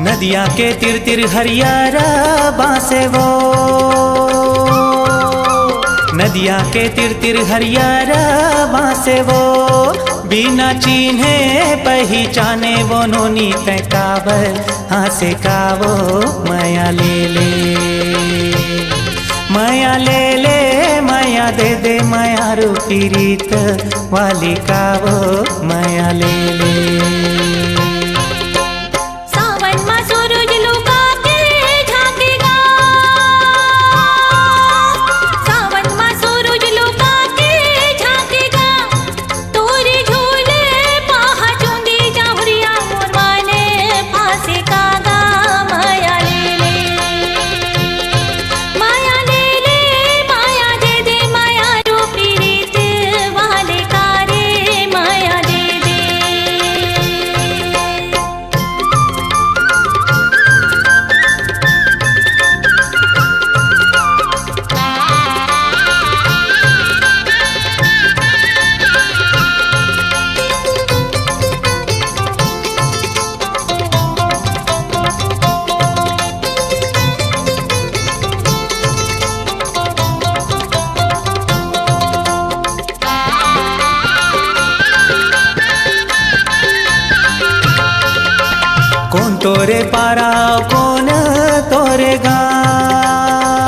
नदिया के तिर तिर हरियारा बासे वो, नदिया के तिर तिर हरियारा बासे वो, बिना चिन्हे पहचाने वो नोनी तैकावर हासे कावो माया ले ले, माया ले ले माया दे दे माया रूपी रीत वाली कावो माया ले ले। कौन तोरे पारा कौन तोरे गाँव,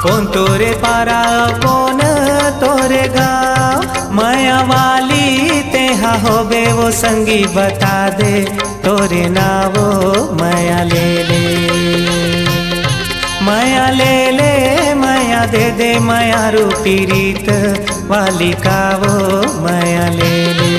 कौन तोरे पारा कौन तोरे गाँव, माया वाली तेहा होबे वो संगी बता दे तोरे नावो माया ले ले, माया ले ले माया दे दे माया रूपी रीत वाली कावो माया ले ले।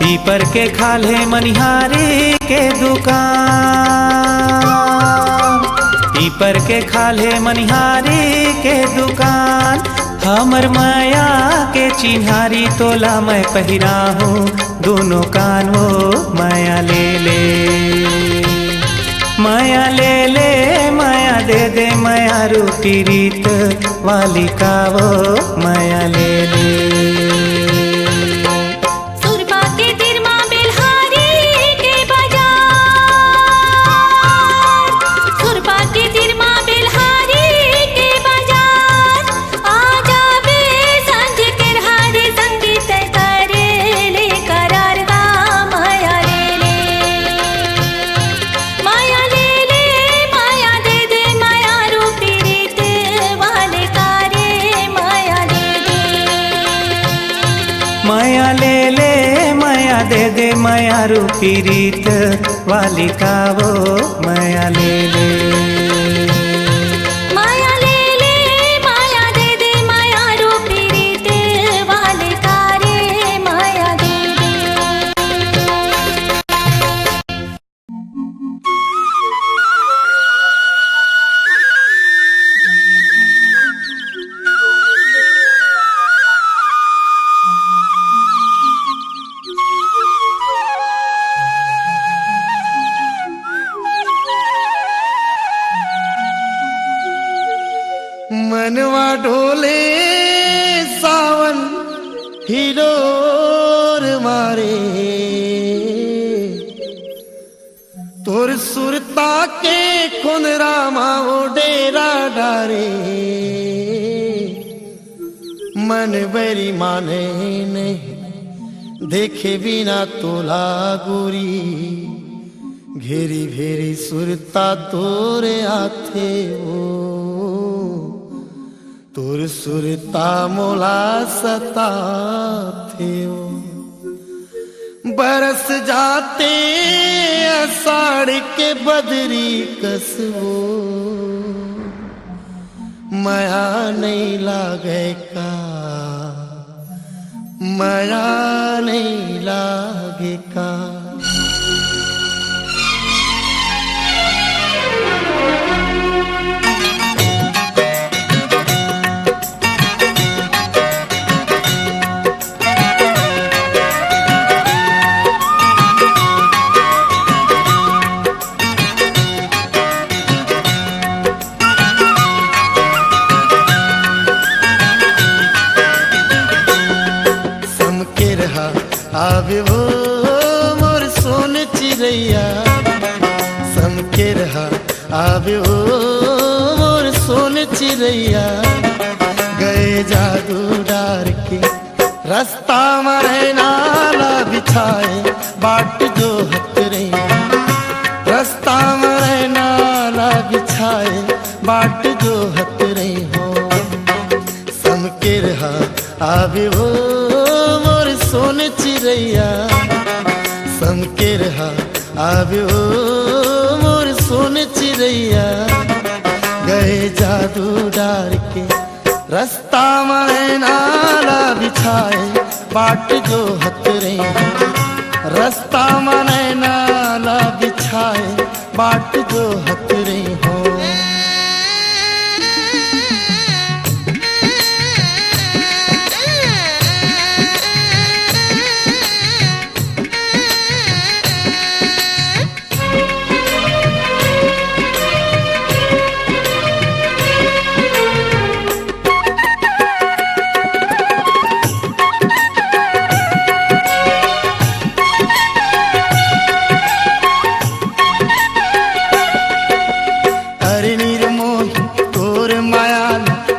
पीपर के खाले मनिहारी के दुकान, पीपर के खाले मनिहारी के दुकान, हमर माया के चिन्हारी तोला मैं पहिरा हूँ दोनों कान वो माया ले ले, माया ले ले माया दे दे माया रूपी रीत वाली कावो माया ले ले। माया ले ले माया दे दे माया रूपी रीत वाली कावो माया ले ले। मनवा ढोले सावन हिलोर मारे, तोर सुरता के खुनरा माओ डेरा डारे, मन बरी माने नहीं देखे बिना तोला गोरी घेरी भेरी सुरता तोरे आथे ओ तोर सुरता मोला सता थे ओ बरस जाते अषाढ़ के बदरी कसबो माया नहीं लागे का माया नहीं लागे का आवे वो मोर सोन चिड़ैया समके रहा आवे वो मोर सोन चिड़ैया गए जादू डार के रास्ता में नाला बिछाए बाट जो हत रही रास्ता में नाला बिछाए बाट जो हत रही हो समके रहा आवे वो सोन चिड़ैया समके रहा आवे ओ मोर सोन चिड़ैया गए जादू डार के रास्ता में नाला बिछाए बाट जो हत रही रास्ता में नाला बिछाए बाट जो हत रही हो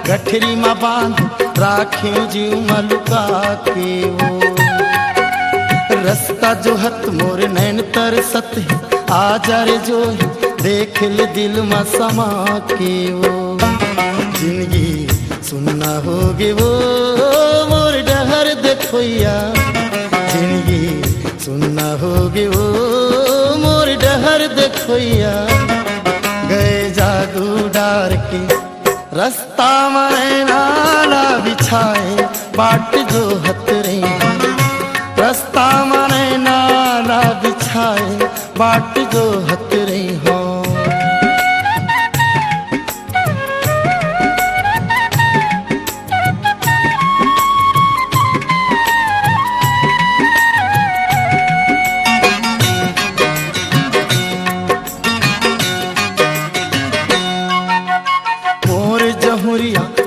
गठरी मा बांध राखे जीव मलुका के वो रास्ता जो हत मोर नैन तरसत है आजा रे जो है देख ले दिल मा समा के वो जिंदगी सुनना होगे वो मोर डहर देखोया जिंदगी सुनना होगे वो मोर डहर देखोया गए जादू डार के रास्ता में नाला बिछाए बाट जो हत रही रास्ता में नाला बिछाए बाट जो हत रही हो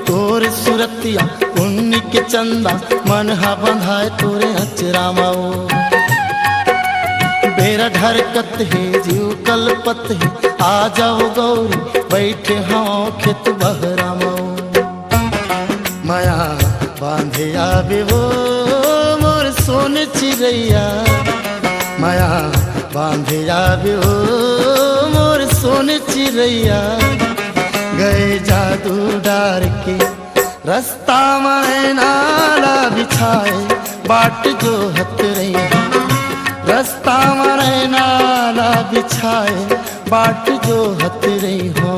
तोर सुरतिया उन्नी के चंदा मन हा बंधाए तोरे अचरा माओ बेरा ढरकत है जीव कलपत है आ जाओ गौरी बैठे हाँ खेत बहरा माओ माया बांधे आवे वो मोर सोन चिड़ैया माया बांधे आवे वो मोर सोन चिड़ैया गए जादू डार के रास्ता में नाला बिछाए बाट जो हत रही रास्ता में नाला बिछाए बाट जो हत रही हो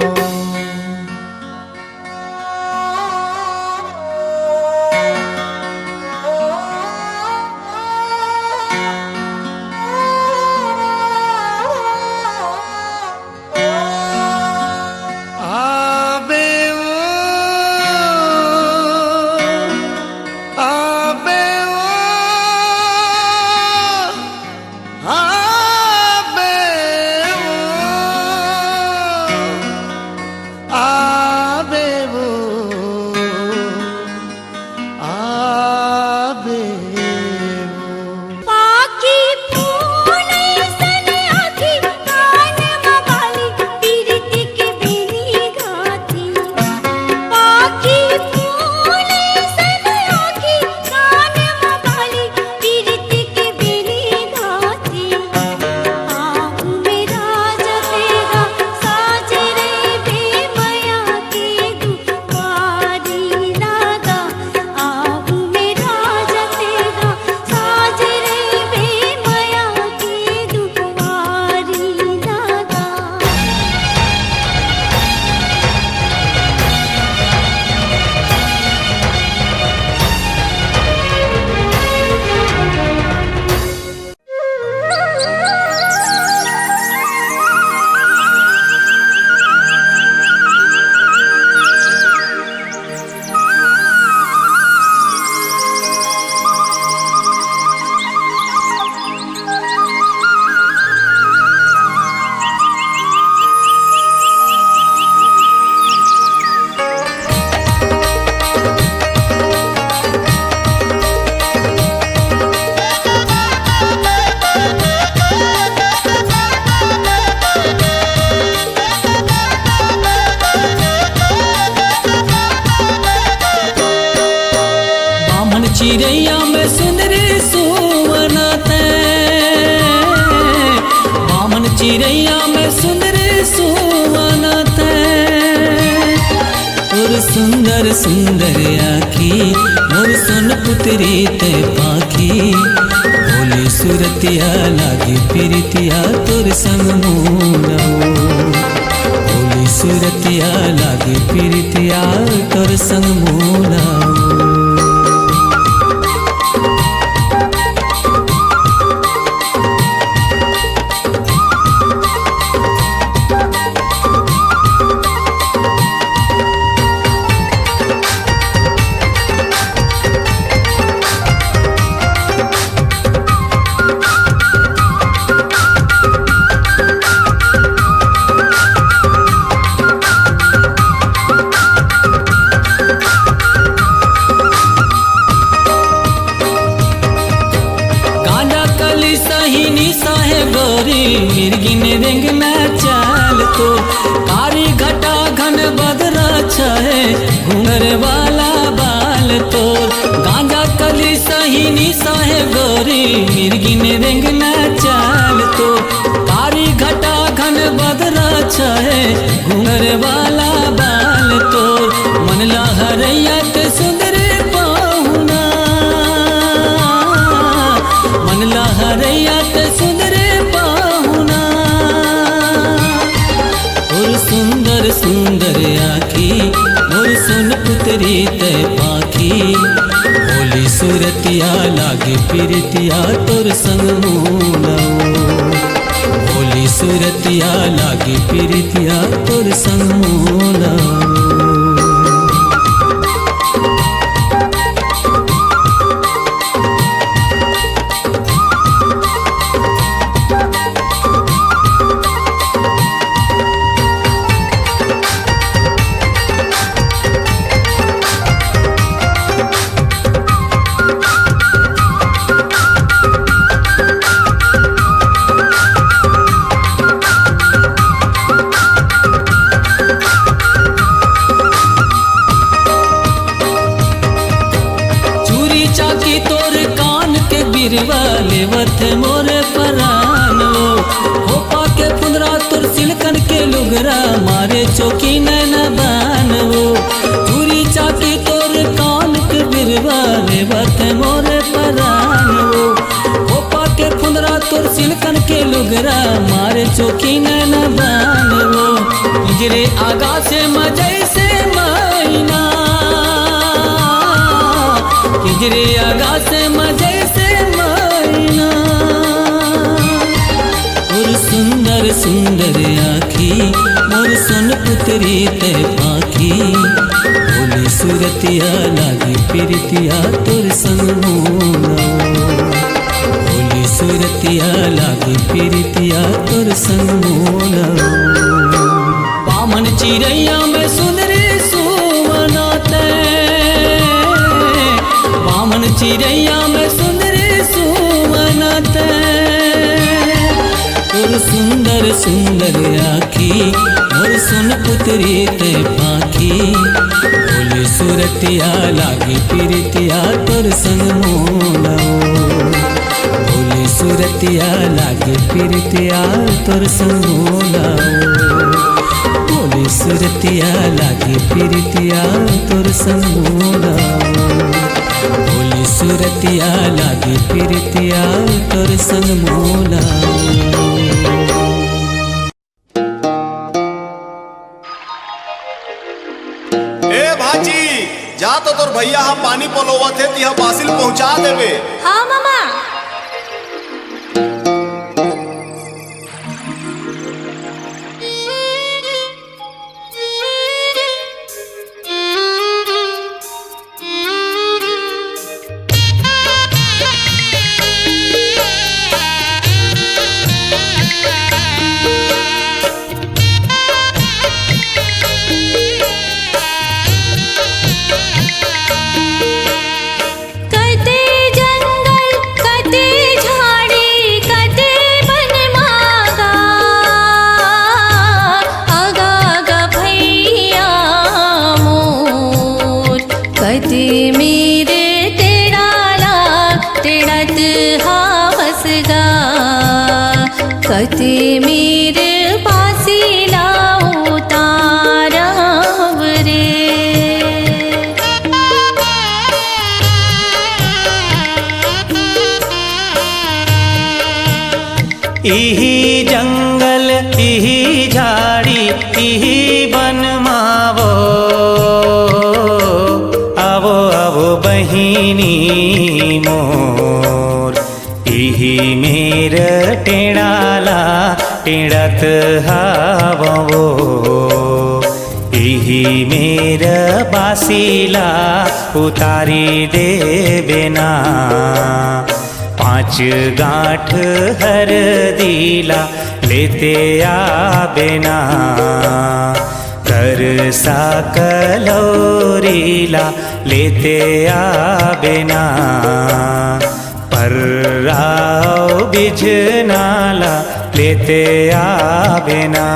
चिड़ैया में सुंदर सुवना ते और सुंदर सुंदर आखी मोर सोन पुत्री ते पाखी भोली सुरतिया लागी प्रीतिया तोर संग मोना भोली सुरतिया लागी प्रीतिया तोर संग मोना मिर्गिन रेंग में चाल तो कारी घटा घन बदरा छे घूंगर वाला बाल तो गांजा कली सही निशा है गोरी मिर्गिन रेंग में चाल तो कारी घटा घन बदरा छे घूंगर वाला बाल तो मन लहरैया के सुंदर पाहुना मन लहरैया के सुंदर सुंदर सुंदर आखी मोर सोन पुत्री ते पाखी भोली सुरतिया लागे प्रीतिया तोर संग मोना भोली सुरतिया लागे प्रीतिया तोर संग मोना लेवत मोरे परानो होपा के पुंदरा तुर सिलकन के लुगरा मारे चौकी नैन बानो चूरी चाकी तोर कान के बिरवा लेवत मोरे परानो होपा के पुंदरा तुर सिलकन के लुगरा मारे चौकी नैन बानो इजरे आगा से मजै से मैना इजरे आगा से मजै से सुंदर सुंदर आखी मोर सोन पुत्री ते पाखी भोली सुरतिया लागी प्रीतिया तोर संग मोना भोली सुरतिया लागी प्रीतिया तोर संग मोना बामन चिड़ैया में सुंदर सुवना ते बामन चिड़ैया में सुंदर सुवना ते सुंदर सुंदर आखी मोर सोन पुत्री ते पाखी भोली सुरतिया लागी प्रीतिया तोर संग मोना भोली सुरतिया लागी प्रीतिया तोर संग मोना भोली सुरतिया लागी प्रीतिया तोर संग मोना भोली सुरतिया लागी प्रीतिया तोर संग मोना जा तो तोर भैया हम पानी पलोवत थे तिहा बासिल पहुंचा देवे। हाँ मामा। कते जंगल कते कते मेरे बासीला उतारव रे। इही जंगल इही झाड़ी इही बन मावो, आवो आवो बहिनी मोर। इही मेर टेढ़ाला टेढ़त हावो, इही मेर बासीला उतारी देवेना। 5 गांठ हर दीला लेते आबेना, कर सा कलौरीला लेते आबेना। पर्राव बिझनाला लेते आबेना।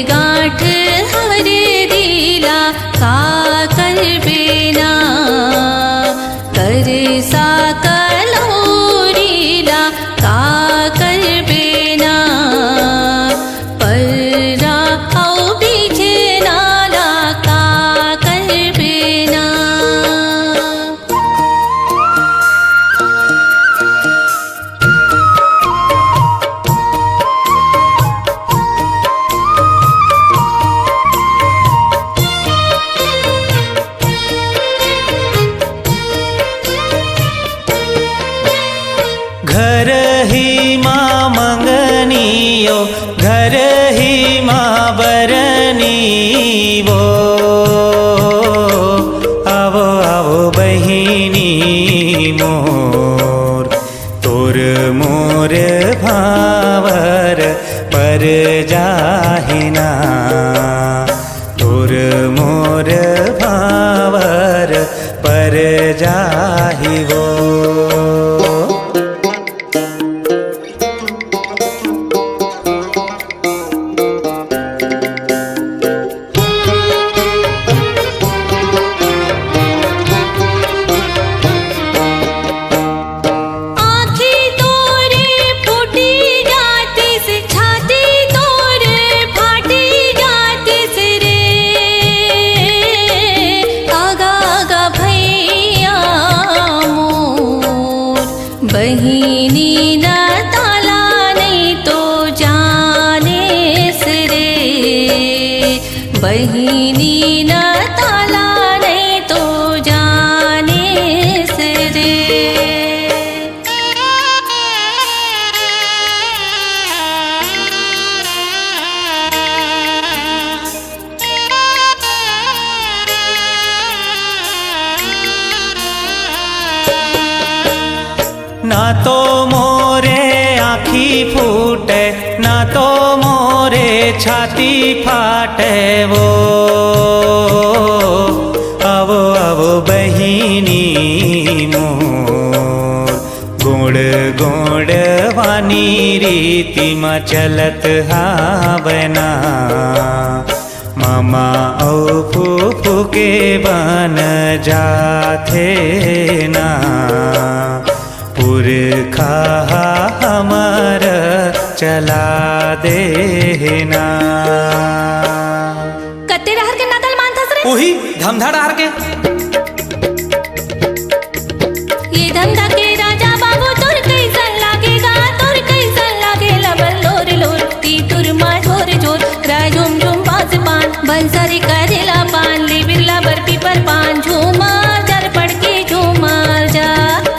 गांठ हर दिला का कर बेना, कर सा कलौरीला का कर बेना। पर्रा औ बिझनाला का कर बेना। घर ही माँ मंगनियो घर ही माँ बरनी वो, आवो आवो बहिनी मोर। तोर मोर भावर पर जाहिना, तोर मोर भावर पर जाहि वो। बहिनी न ताला नहीं तो जाने से रे, बहिनी न ताला नहीं तो जाने से रे। ना तो मोरे आँखी फूटे ना तो मोरे छाती फाटे वो, आवो आवो बहिनी मोर। गोड़ गोड़ वानी रीति में चलत हावना, मामा औ फूफू के बन जाथे ना। पुरखा हमर चला देना। कत्ते रहर के नातल मानथस रे? ओही धमधा डार के। ये धमधा के राजा बाबू तोर कैसन लागेगा, तोर कैसन लागेला बल्लोर लोर। ती तुर मा झोर झोर राय झुम झुम बाज पान, बंसरी करेला पान, ले बिरला बर्फी पर पान। झूमा जर पड़ के झूमर जा।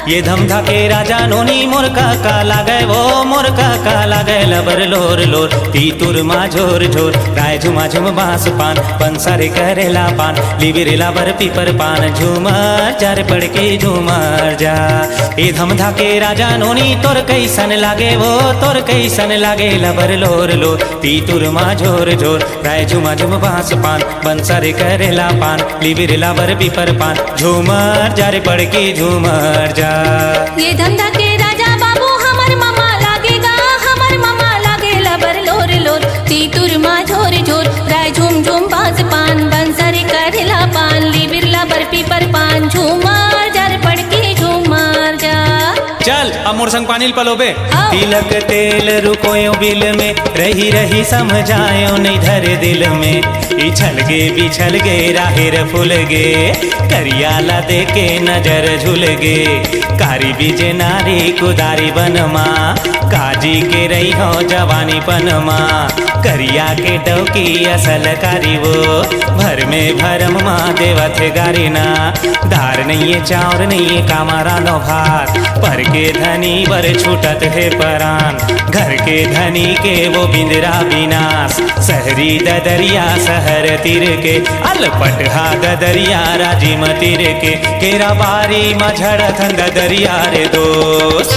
ये धमधा के राजा नोनी मोर काका लागे वो मोर काका लागे लबर लोर लोर तीतुर मा झोर झोर राय झुमा झुम बांस पान पंसरे करेला पान लिबिरेला बर पीपर पान झूमर जार पड़ के झूमर जा। ये धमधा के राजा नोनी तोर कैसन लागे वो तोर कैसन लागे लबर लोर लोर तीतुर मा झोर झोर राय झुमा झुम बांस पान पंसरे करेला पान लिबिरेला बर पीपर पान झूमर जार पड़ के झूमर जा। ये धंधा के राजा बाबू हमर मामा लागेगा हमर मामा लागे लबर लोर लोर तीतुर मा झोर झोर राय झूम झूम बांस पान बंसरी करेला पान ली बिरला बर्फी पर पान झूमर जार पड़ के झूमर जा। चल अब मोर संग पानी पलोबे हाँ। तिलक तेल रुकोयो बिल में रही रही समझायो नहीं धर दिल में इछल गे बिछल गे राहिर फूल गे करियाला दे के नजर झुल गे कारी बीजे नारी कुदारी बनमा काजी के रही हो जवानी पनमा करिया के डौकी असल कारी वो भर में भरम माँ देवत गारी ना धार नहीं है चाउर नहीं है कामारा नो भात पर के धनी बर छूटत है परान घर के धनी के वो बिंदरा विनाश सहरी ददरिया सहर तीर के अलपटहा ददरिया राजिम तीर के केरा बारी मझड़ ददरिया रे दोस्त।